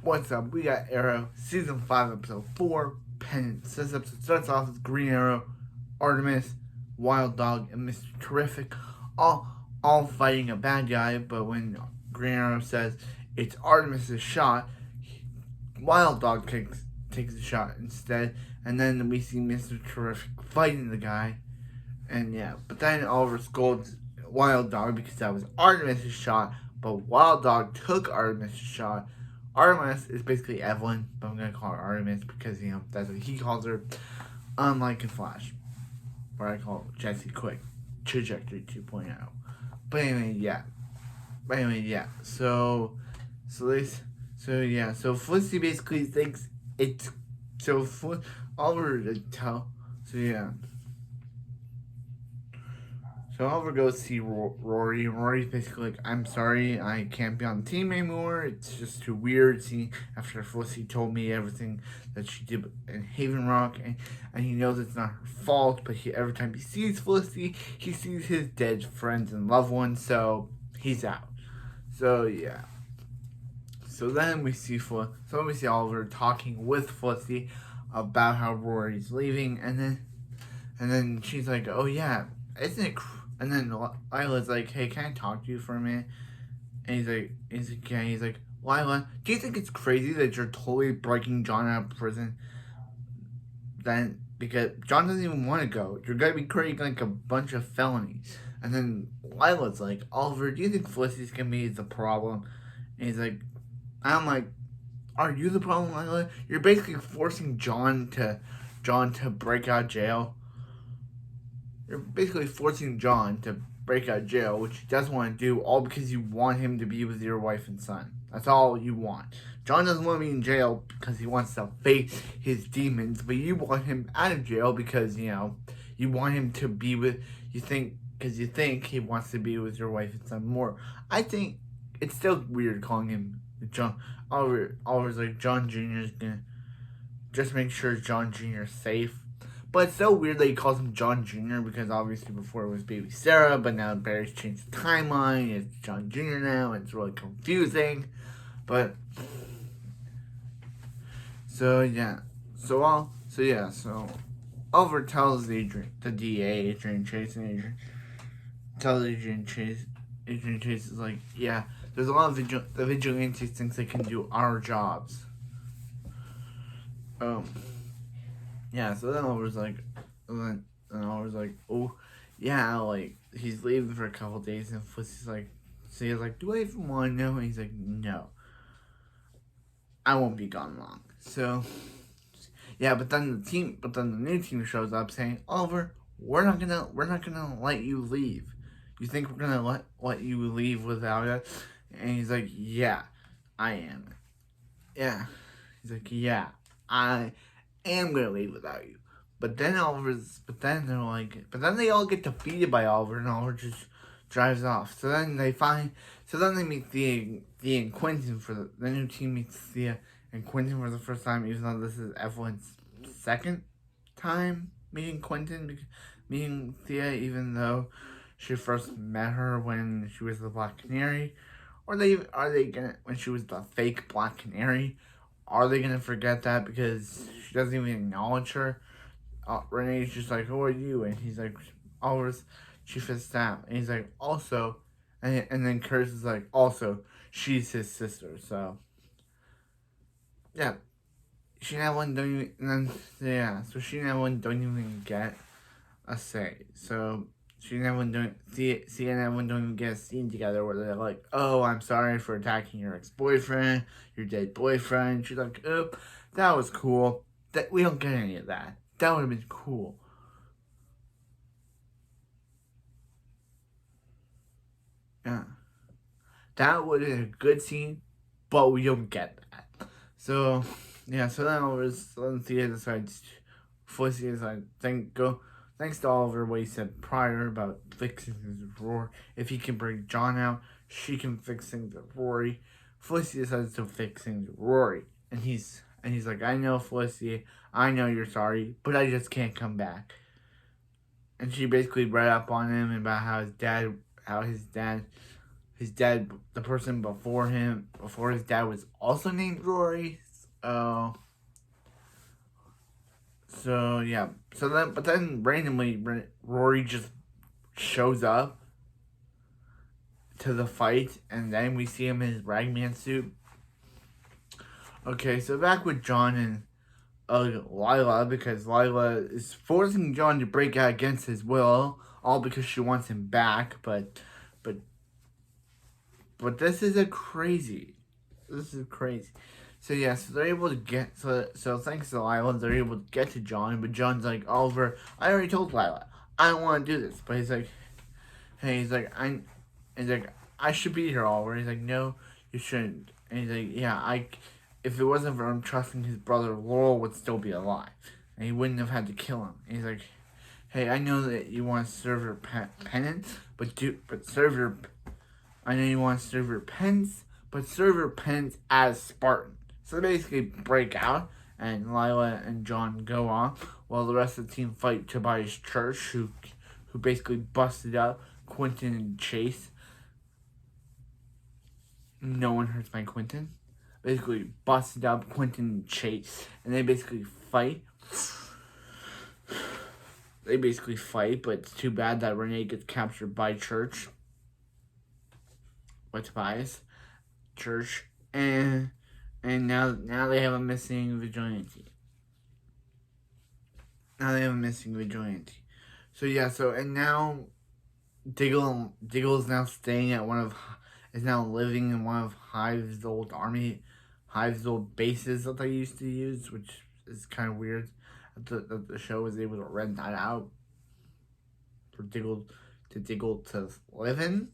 What's up? We got Arrow, Season 5, Episode 4, Penace. This episode starts off with Green Arrow, Artemis, Wild Dog, and Mr. Terrific all fighting a bad guy, but when Green Arrow says it's Artemis' shot, Wild Dog takes the shot instead, and then we see Mr. Terrific fighting the guy, and yeah, but then Oliver scolds Wild Dog because that was Artemis' shot, but Wild Dog took Artemis' shot. Artemis is basically Evelyn, but I'm gonna call her Artemis because that's what he calls her. Unlike in Flash, where I call Jesse Quick, Trajectory 2.0. But anyway, yeah. So Felicity basically thinks it's Oliver to tell. So yeah. So Oliver goes to see Rory, and Rory's basically like, I'm sorry, I can't be on the team anymore. It's just too weird seeing after Felicity told me everything that she did in Haven Rock, and he knows it's not her fault, but every time he sees Felicity, he sees his dead friends and loved ones, so he's out. So yeah. So then we see Oliver talking with Felicity about how Rory's leaving, and then she's like, oh yeah, isn't it and then Lyla's like, hey, can I talk to you for a minute? And he's like, Lyla, do you think it's crazy that you're totally breaking John out of prison? Then, because John doesn't even want to go. You're going to be creating like a bunch of felonies. And then Lyla's like, Oliver, do you think Felicity's going to be the problem? And he's like, I'm like, are you the problem, Lyla? You're basically forcing John to break out of jail. You're basically forcing John to break out of jail, which he doesn't want to do, all because you want him to be with your wife and son. That's all you want. John doesn't want to be in jail because he wants to face his demons, but you want him out of jail because, you want him to be with, you think he wants to be with your wife and son more. I think it's still weird calling him John. Oliver's like, John Jr. is going to just make sure John Jr. is safe. But it's so weird that he calls him John Jr. because obviously before it was baby Sarah, but now Barry's changed the timeline. It's John Jr. now. It's really confusing. But so Oliver tells Adrian, the DA, Adrian Chase, tells Adrian Chase is like, yeah, there's a lot of the vigilantes thinks they can do our jobs. Yeah, so then Oliver's like, oh, yeah, like, he's leaving for a couple days, and Felicity's like, so he's like, do I even want to know? And he's like, no, I won't be gone long. So, yeah, but then the new team shows up saying, Oliver, we're not gonna let you leave. You think we're gonna let you leave without us? And he's like, yeah, I am. Yeah, he's like, yeah, I am gonna leave without you. But then they all get defeated by Oliver, and Oliver just drives off. So then they meet Thea and Quentin the new team meets Thea and Quentin for the first time, even though this is Evelyn's second time meeting Thea, even though she first met her when she was the Black Canary. Are they gonna, when she was the fake Black Canary? Are they gonna forget that because she doesn't even acknowledge her? Renee's just like, who are you? And he's like, Oliver's chief of staff. And he's like, also, and then Curtis is like, also, she's his sister. So, yeah, she and Evelyn don't even get a say. So she and Evelyn don't even get a scene together where they're like, oh, I'm sorry for attacking your ex-boyfriend, your dead boyfriend. She's like, oh, that was cool. That we don't get any of that. That would have been cool. Yeah. That would have been a good scene, but we don't get that. So, yeah, so then Thea decides, thanks to Oliver, what he said prior about fixing his roar. If he can bring John out, she can fix things with Rory. Felicity decides to fix things with Rory. And he's like, I know, Felicity, I know you're sorry, but I just can't come back. And she basically read up on him about how his dad his dad, the person before his dad was also named Rory. So yeah. But then randomly, Rory just shows up to the fight, and then we see him in his ragman suit. Okay, so back with John and Lyla, because Lyla is forcing John to break out against his will, all because she wants him back. But this is a crazy. This is crazy. So yeah, so they're able to get so thanks to Lyla, they're able to get to John. But John's like, Oliver, I already told Lyla I don't want to do this. But he's like, hey, he's like, I should be here, Oliver. He's like, no, you shouldn't. And he's like, yeah, if it wasn't for him trusting his brother, Laurel would still be alive, and he wouldn't have had to kill him. And he's like, hey, I know that you want to serve your penance, but serve your. I know you want to serve your penance, but serve your penance as Spartan. So they basically break out, and Lyla and John go on, while the rest of the team fight Tobias Church, who basically busted up Quentin and Chase. No one hurts my Quentin. Basically busted up Quentin and Chase, and they basically fight. But it's too bad that Renee gets captured by Church. By Tobias. Church. And now they have a missing vigilante. So yeah, and now Diggle is now staying at is now living in one of Hive's old bases that they used to use, which is kind of weird. That the show was able to rent that out for Diggle to live in.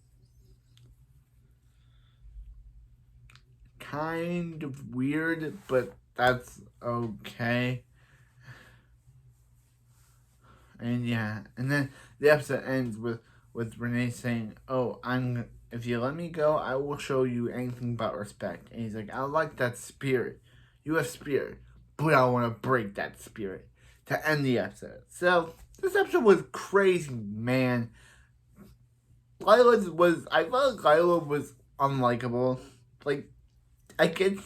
Kind of weird, but that's okay. And yeah, and then the episode ends with Renee saying, "Oh, if you let me go, I will show you anything but respect." And he's like, "I like that spirit. You have spirit, but I want to break that spirit." To end the episode. So this episode was crazy, man. I felt like Lyla was unlikable. Like, I get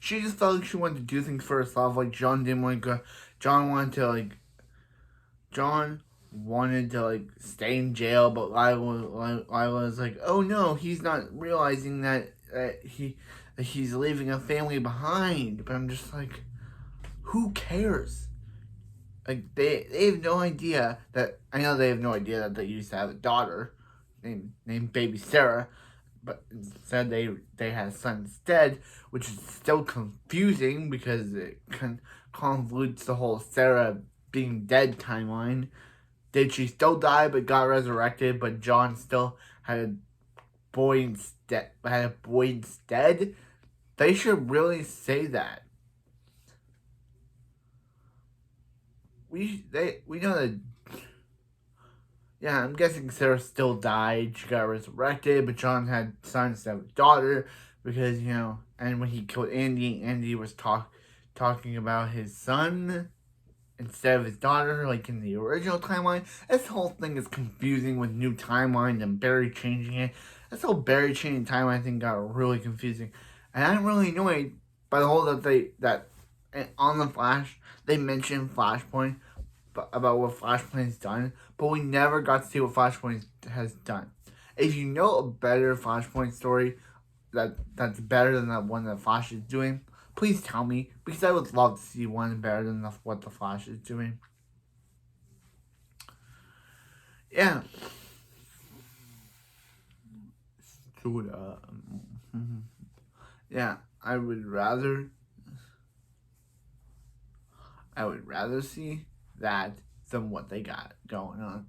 she just felt like she wanted to do things for herself. Like John didn't want to go. John wanted to stay in jail, but Lyla was like, oh no, he's not realizing that he's leaving a family behind. But I'm just like, who cares? Like they have no idea that I know they have no idea that they used to have a daughter named Baby Sarah, but instead they had a son instead, which is still confusing because it convolutes the whole Sarah being dead timeline. Did she still die but got resurrected? But John still had a boy instead. They should really say that. We know that. Yeah, I'm guessing Sarah still died. She got resurrected, but John had son instead of daughter because And when he killed Andy, Andy was talking about his son instead of his daughter, like in the original timeline. This whole thing is confusing with new timeline and Barry changing it. This whole Barry changing timeline thing got really confusing, and I'm really annoyed by the whole that on the Flash they mentioned Flashpoint about what Flashpoint's done, but we never got to see what Flashpoint has done. If you know a better Flashpoint story that's better than that one that Flash is doing, please tell me, because I would love to see one better than what the Flash is doing. Yeah. Yeah, I would rather see that than what they got going on.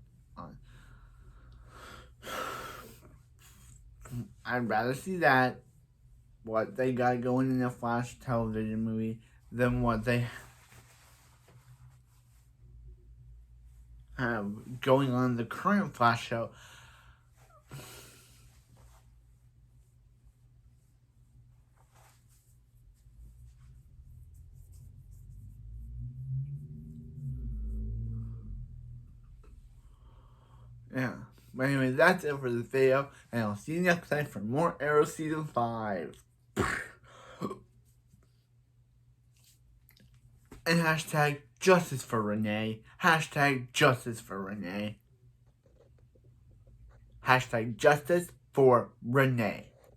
I'd rather see that, what they got going in the Flash television movie, than what they have going on in the current Flash show. Yeah. But anyway, that's it for this video, and I'll see you next time for more Arrow Season 5. And hashtag justice for Renee. Hashtag justice for Renee. Hashtag justice for Renee.